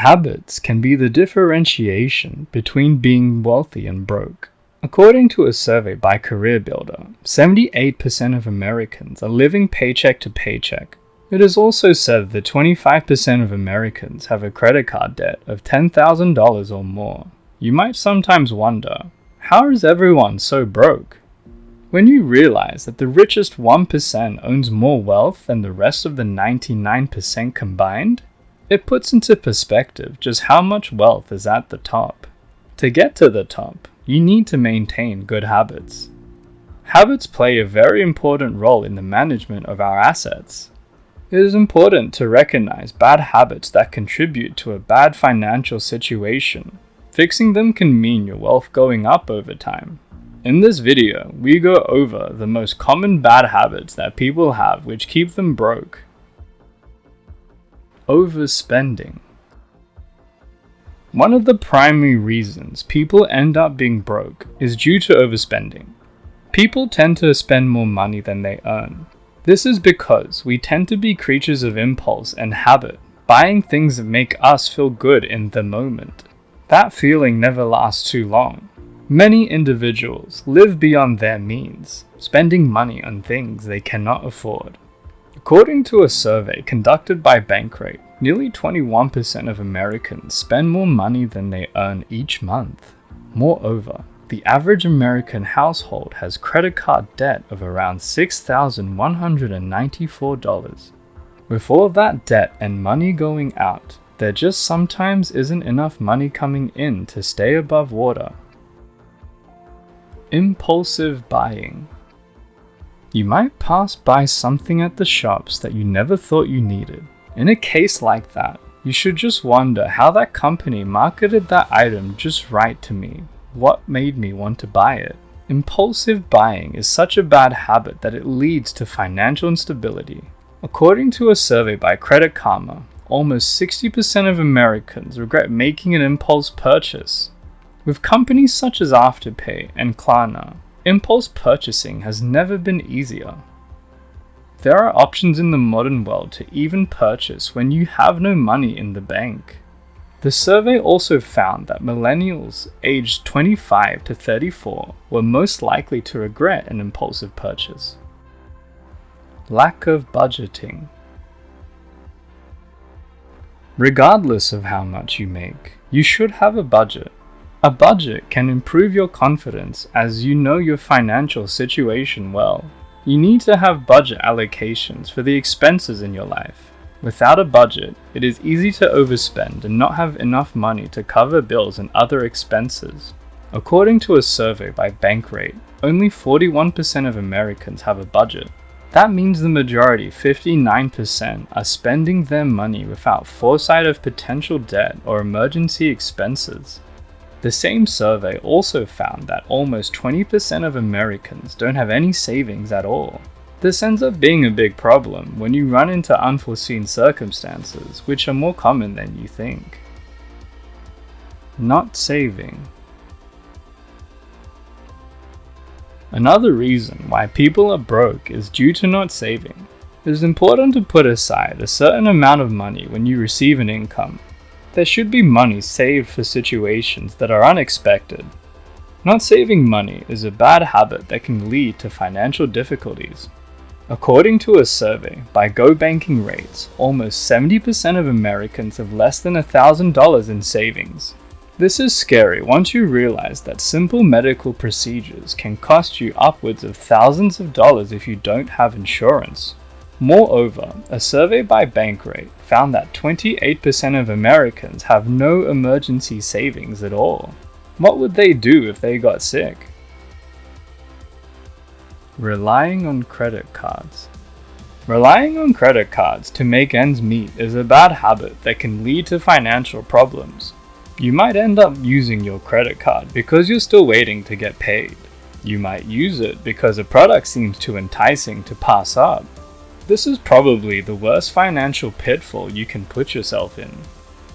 Habits can be the differentiation between being wealthy and broke. According to a survey by CareerBuilder, 78% of Americans are living paycheck to paycheck. It is also said that 25% of Americans have a credit card debt of $10,000 or more. You might sometimes wonder, how is everyone so broke? When you realize that the richest 1% owns more wealth than the rest of the 99% combined, it puts into perspective just how much wealth is at the top. To get to the top, you need to maintain good habits. Habits play a very important role in the management of our assets. It is important to recognize bad habits that contribute to a bad financial situation. Fixing them can mean your wealth going up over time. In this video, we go over the most common bad habits that people have which keep them broke. Overspending. One of the primary reasons people end up being broke is due to overspending. People tend to spend more money than they earn. This is because we tend to be creatures of impulse and habit, buying things that make us feel good in the moment. That feeling never lasts too long. Many individuals live beyond their means, spending money on things they cannot afford. According to a survey conducted by Bankrate, nearly 21% of Americans spend more money than they earn each month. Moreover, the average American household has credit card debt of around $6,194. With all of that debt and money going out, there just sometimes isn't enough money coming in to stay above water. Impulsive buying. You might pass by something at the shops that you never thought you needed. In a case like that, you should just wonder how that company marketed that item just right to me. What made me want to buy it? Impulsive buying is such a bad habit that it leads to financial instability. According to a survey by Credit Karma, almost 60% of Americans regret making an impulse purchase. With companies such as Afterpay and Klarna, impulse purchasing has never been easier. There are options in the modern world to even purchase when you have no money in the bank. The survey also found that millennials aged 25 to 34 were most likely to regret an impulsive purchase. Lack of budgeting. Regardless of how much you make, you should have a budget. A budget can improve your confidence as you know your financial situation well. You need to have budget allocations for the expenses in your life. Without a budget, it is easy to overspend and not have enough money to cover bills and other expenses. According to a survey by Bankrate, only 41% of Americans have a budget. That means the majority, 59%, are spending their money without foresight of potential debt or emergency expenses. The same survey also found that almost 20% of Americans don't have any savings at all. This ends up being a big problem when you run into unforeseen circumstances, which are more common than you think. Not saving. Another reason why people are broke is due to not saving. It is important to put aside a certain amount of money when you receive an income. There should be money saved for situations that are unexpected. Not saving money is a bad habit that can lead to financial difficulties. According to a survey by Go Banking Rates, almost 70% of Americans have less than $1,000 in savings. This is scary once you realize that simple medical procedures can cost you upwards of thousands of dollars if you don't have insurance. Moreover, a survey by Bankrate found that 28% of Americans have no emergency savings at all. What would they do if they got sick? Relying on credit cards. Relying on credit cards to make ends meet is a bad habit that can lead to financial problems. You might end up using your credit card because you're still waiting to get paid. You might use it because a product seems too enticing to pass up. This is probably the worst financial pitfall you can put yourself in.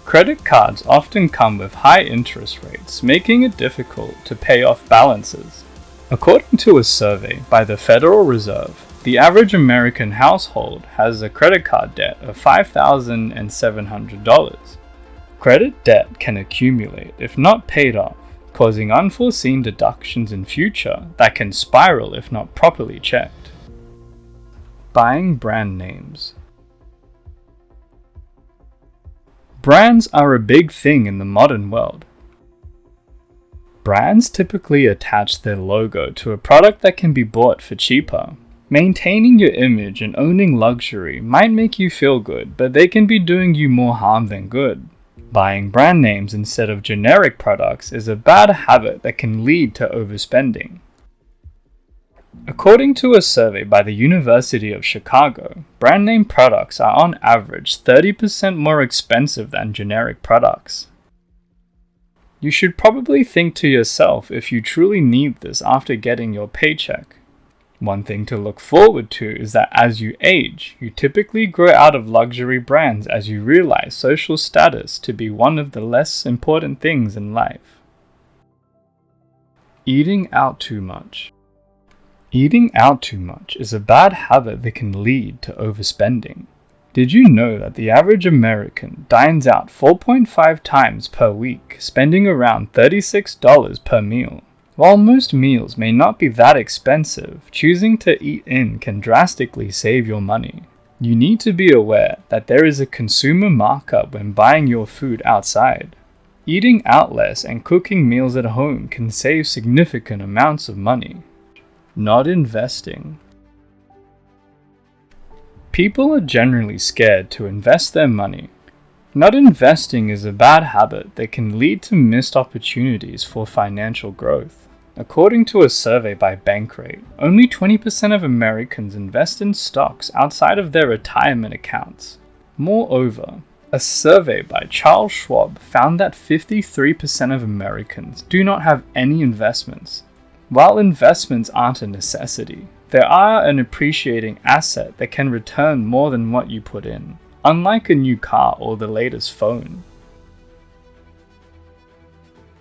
Credit cards often come with high interest rates, making it difficult to pay off balances. According to a survey by the Federal Reserve, the average American household has a credit card debt of $5,700. Credit debt can accumulate if not paid off, causing unforeseen deductions in future that can spiral if not properly checked. Buying brand names. Brands are a big thing in the modern world. Brands typically attach their logo to a product that can be bought for cheaper. Maintaining your image and owning luxury might make you feel good, but they can be doing you more harm than good. Buying brand names instead of generic products is a bad habit that can lead to overspending. According to a survey by the University of Chicago, brand name products are on average 30% more expensive than generic products. You should probably think to yourself if you truly need this after getting your paycheck. One thing to look forward to is that as you age, you typically grow out of luxury brands as you realize social status to be one of the less important things in life. Eating out too much. Eating out too much is a bad habit that can lead to overspending. Did you know that the average American dines out 4.5 times per week, spending around $36 per meal? While most meals may not be that expensive, choosing to eat in can drastically save your money. You need to be aware that there is a consumer markup when buying your food outside. Eating out less and cooking meals at home can save significant amounts of money. Not investing. People are generally scared to invest their money. Not investing is a bad habit that can lead to missed opportunities for financial growth. According to a survey by Bankrate, only 20% of Americans invest in stocks outside of their retirement accounts. Moreover, a survey by Charles Schwab found that 53% of Americans do not have any investments. While investments aren't a necessity, they are an appreciating asset that can return more than what you put in, unlike a new car or the latest phone.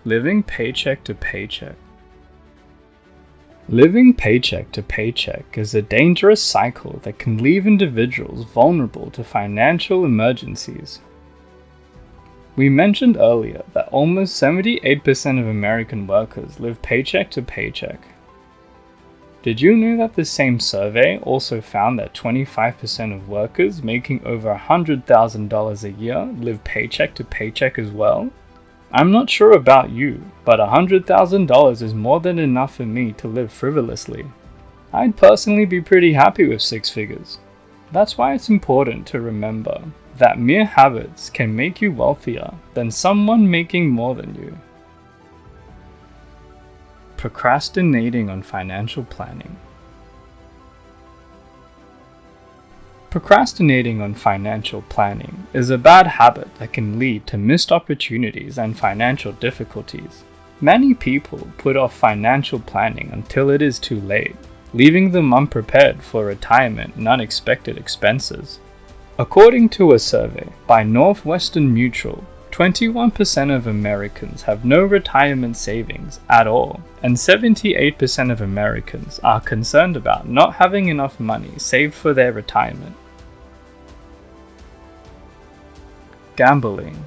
Living paycheck to paycheck. Living paycheck to paycheck is a dangerous cycle that can leave individuals vulnerable to financial emergencies. We mentioned earlier that almost 78% of American workers live paycheck to paycheck. Did you know that the same survey also found that 25% of workers making over $100,000 a year live paycheck to paycheck as well? I'm not sure about you, but $100,000 is more than enough for me to live frivolously. I'd personally be pretty happy with 6 figures. That's why it's important to remember that mere habits can make you wealthier than someone making more than you. Procrastinating on financial planning. Procrastinating on financial planning is a bad habit that can lead to missed opportunities and financial difficulties. Many people put off financial planning until it is too late, leaving them unprepared for retirement and unexpected expenses. According to a survey by Northwestern Mutual, 21% of Americans have no retirement savings at all, and 78% of Americans are concerned about not having enough money saved for their retirement. Gambling.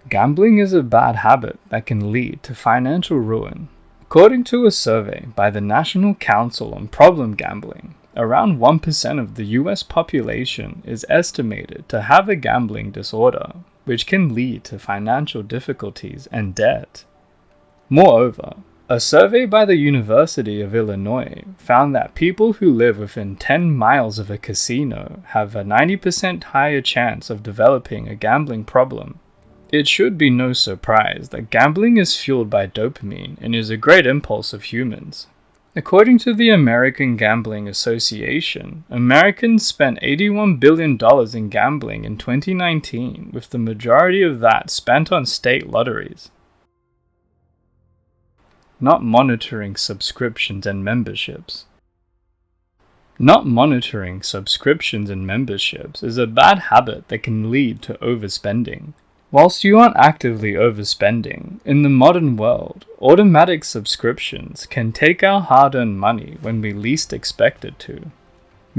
Gambling is a bad habit that can lead to financial ruin. According to a survey by the National Council on Problem Gambling, around 1% of the US population is estimated to have a gambling disorder, which can lead to financial difficulties and debt. Moreover, a survey by the University of Illinois found that people who live within 10 miles of a casino have a 90% higher chance of developing a gambling problem. It should be no surprise that gambling is fueled by dopamine and is a great impulse of humans. According to the American Gambling Association, Americans spent $81 billion in gambling in 2019, with the majority of that spent on state lotteries. Not monitoring subscriptions and memberships. Not monitoring subscriptions and memberships is a bad habit that can lead to overspending. Whilst you aren't actively overspending, in the modern world, automatic subscriptions can take our hard-earned money when we least expect it to.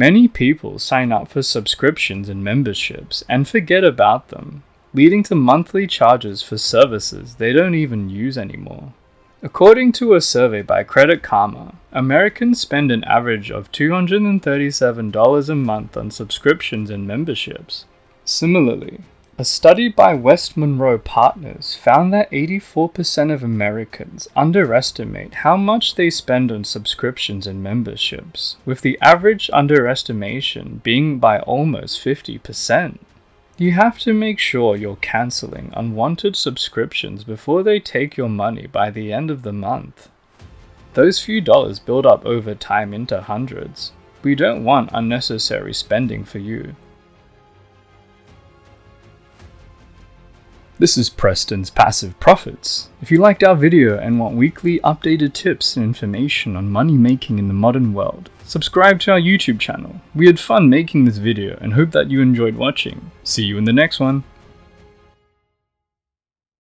Many people sign up for subscriptions and memberships and forget about them, leading to monthly charges for services they don't even use anymore. According to a survey by Credit Karma, Americans spend an average of $237 a month on subscriptions and memberships. Similarly, a study by West Monroe Partners found that 84% of Americans underestimate how much they spend on subscriptions and memberships, with the average underestimation being by almost 50%. You have to make sure you're canceling unwanted subscriptions before they take your money by the end of the month. Those few dollars build up over time into hundreds. We don't want unnecessary spending for you. This is Preston's Passive Profits. If you liked our video and want weekly updated tips and information on money making in the modern world, subscribe to our YouTube channel. We had fun making this video and hope that you enjoyed watching. See you in the next one.